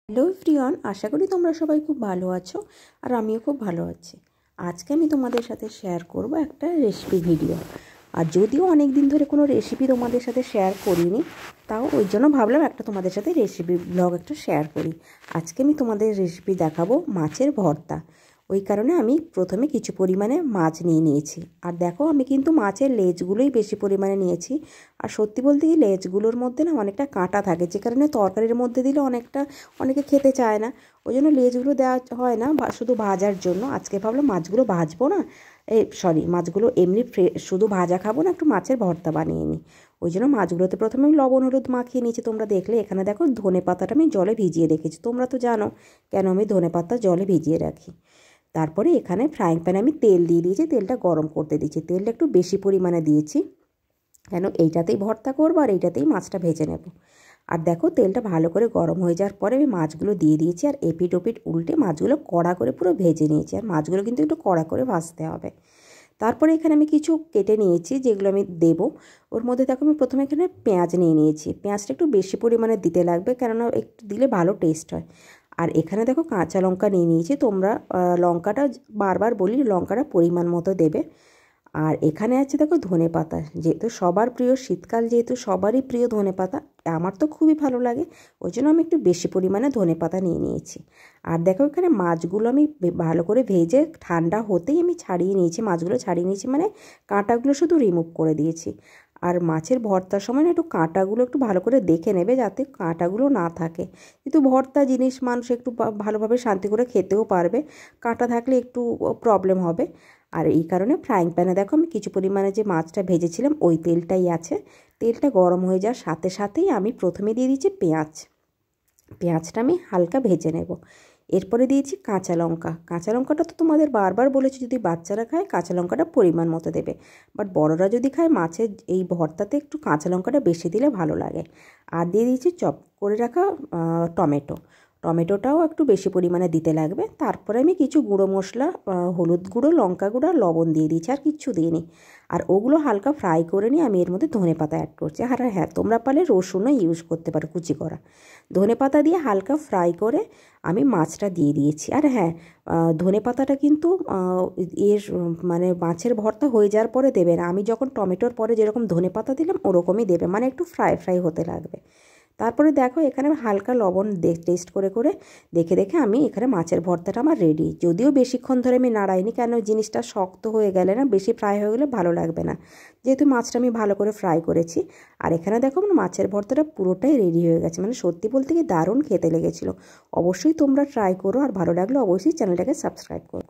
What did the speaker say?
Hello everyone, আশা করি তোমরা সবাই খুব ভালো আছো আর আমিও খুব ভালো আছি। আজকে আমি তোমাদের সাথে শেয়ার করব একটা রেসিপি ভিডিও। আর যদিও অনেক দিন ধরে কোনো রেসিপি তোমাদের সাথে শেয়ার করিনি, তাও ওই জন্য ভাবলাম একটা তোমাদের সাথে রেসিপি ব্লগ একটা শেয়ার করি। আজকে আমি তোমাদের রেসিপি দেখাবো মাছের ভর্তা। ওই কারণে আমি প্রথমে কিছু পরিমাণে মাছ নিয়েছি। আর দেখো, আমি কিন্তু মাছের লেজগুলোই বেশি পরিমাণে নিয়েছি। আর সত্যি বলতে কি, লেজগুলোর মধ্যে না অনেকটা কাঁটা থাকে, যে কারণে তরকারির মধ্যে দিলে অনেকে খেতে চায় না। ওই জন্য লেজগুলো দেওয়া হয় না, শুধু ভাজার জন্য। আজকে ভাবলাম মাছগুলো ভাজবো না, মাছগুলো এমনি শুধু ভাজা খাবো না, একটু মাছের ভর্তা বানিয়ে নিই। ওই জন্য মাছগুলোতে প্রথমে আমি লবণ হলুদ মাখিয়ে নিয়েছি। তোমরা দেখলে এখানে দেখো, ধনে পাতাটা আমি জলে ভিজিয়ে রেখেছি। তোমরা তো জানো কেন আমি ধনে পাতা জলে ভিজিয়ে রাখি। তারপরে এখানে ফ্রাইং প্যানে আমি তেল দিয়ে দিয়েছি, তেলটা গরম করতে দিয়েছি। তেলটা একটু বেশি পরিমাণে দিয়েছি, কেন এইটাতেই ভর্তা করবো আর এইটাতেই মাছটা ভেজে নেব। আর দেখো, তেলটা ভালো করে গরম হয়ে যাওয়ার পরে আমি মাছগুলো দিয়ে দিয়েছি, আর এপিট ওপিট উল্টে মাছগুলো কড়া করে পুরো ভেজে নিয়েছি। আর মাছগুলো কিন্তু একটু কড়া করে ভাজতে হবে। তারপরে এখানে আমি কিছু কেটে নিয়েছি, যেগুলো আমি দেবো। ওর মধ্যে দেখো, আমি প্রথমে এখানে পেঁয়াজ নিয়েছি। পেঁয়াজটা একটু বেশি পরিমাণে দিতে লাগবে, কেননা একটু দিলে ভালো টেস্ট হয়। আর এখানে দেখো, কাঁচা লঙ্কা নিয়েছি। তোমরা লঙ্কাটা, বারবার বলি, লঙ্কাটা পরিমাণ মতো দেবে। আর এখানে আছে দেখো ধনে পাতা, যেহেতু সবার প্রিয়, শীতকাল যেহেতু সবারই প্রিয় ধনে পাতা, আমার তো খুবই ভালো লাগে। ওই জন্য আমি একটু বেশি পরিমাণে ধনে পাতা নিয়েছি। আর দেখো, এখানে মাছগুলো আমি ভালো করে ভেজে ঠান্ডা হতেই আমি ছাড়িয়ে নিয়েছি। মাছগুলো ছাড়িয়ে নিয়েছি মানে কাঁটাগুলো শুধু রিমুভ করে দিয়েছি। আর মাছের ভর্তার সময় না একটু কাঁটাগুলো একটু ভালো করে দেখে নেবে, যাতে কাঁটাগুলো না থাকে। কিন্তু ভর্তা জিনিস মানুষ একটু ভালোভাবে শান্তি করে খেতেও পারবে, কাঁটা থাকলে একটু প্রবলেম হবে। আর এই কারণে ফ্রাইং প্যানে দেখো, আমি কিছু পরিমাণে যে মাছটা ভেজেছিলাম ওই তেলটাই আছে। তেলটা গরম হয়ে যাওয়ার সাথে সাথেই আমি প্রথমে দিয়ে দিচ্ছি পেঁয়াজটা আমি হালকা ভেজে নেব। এরপরে দিয়েছি কাঁচা লঙ্কা। কাঁচা লঙ্কাটা তো তোমাদের বারবার বলেছি, যদি বাচ্চারা খায় কাঁচা লঙ্কাটা পরিমাণ মতো দেবে, বাট বড়রা যদি খায় মাছের এই ভর্তাতে একটু কাঁচা লঙ্কাটা বেশি দিলে ভালো লাগে। আর দিয়ে দিয়েছি চপ করে রাখা টমেটোটাও একটু বেশি পরিমাণে দিতে লাগবে। তারপরে আমি কিছু গুঁড়ো মশলা, হলুদ গুঁড়ো, লঙ্কা গুঁড়ো, লবণ দিয়ে দিয়েছি, আর কিচ্ছু দিইনি। আর ওগুলো হালকা ফ্রাই করে নিয়ে আমি এর মধ্যে ধনে পাতা অ্যাড করছি। আর হ্যাঁ, তোমরা পারলে রসুনও ইউজ করতে পারো, কুচি করা। ধনে পাতা দিয়ে হালকা ফ্রাই করে আমি মাছটা দিয়ে দিয়েছি। আর হ্যাঁ, ধনে পাতাটা কিন্তু মানে মাছের ভর্তা হয়ে যাওয়ার পরে দেবে না। আমি যখন টমেটোর পরে যেরকম ধনে পাতা দিলাম ওরকমই দেবে, মানে একটু ফ্রাই হতে লাগবে। তারপরে দেখো, এখানে হালকা লবণ টেস্ট করে দেখে আমি এখানে মাছের ভর্তাটা আমার রেডি। যদিও বেশিক্ষণ ধরে আমি নাড়াইনি, কেন জিনিসটা শক্ত হয়ে গেলে না, বেশি ফ্রাই হয়ে গেলে ভালো লাগবে না, যেহেতু মাছটা আমি ভালো করে ফ্রাই করেছি। আর এখানে দেখো, আমার মাছের ভর্তাটা পুরোটাই রেডি হয়ে গেছে। মানে সত্যি বলতে কি, দারুণ খেতে লেগেছিলো। অবশ্যই তোমরা ট্রাই করো, আর ভালো লাগলে অবশ্যই চ্যানেলটাকে সাবস্ক্রাইব করো।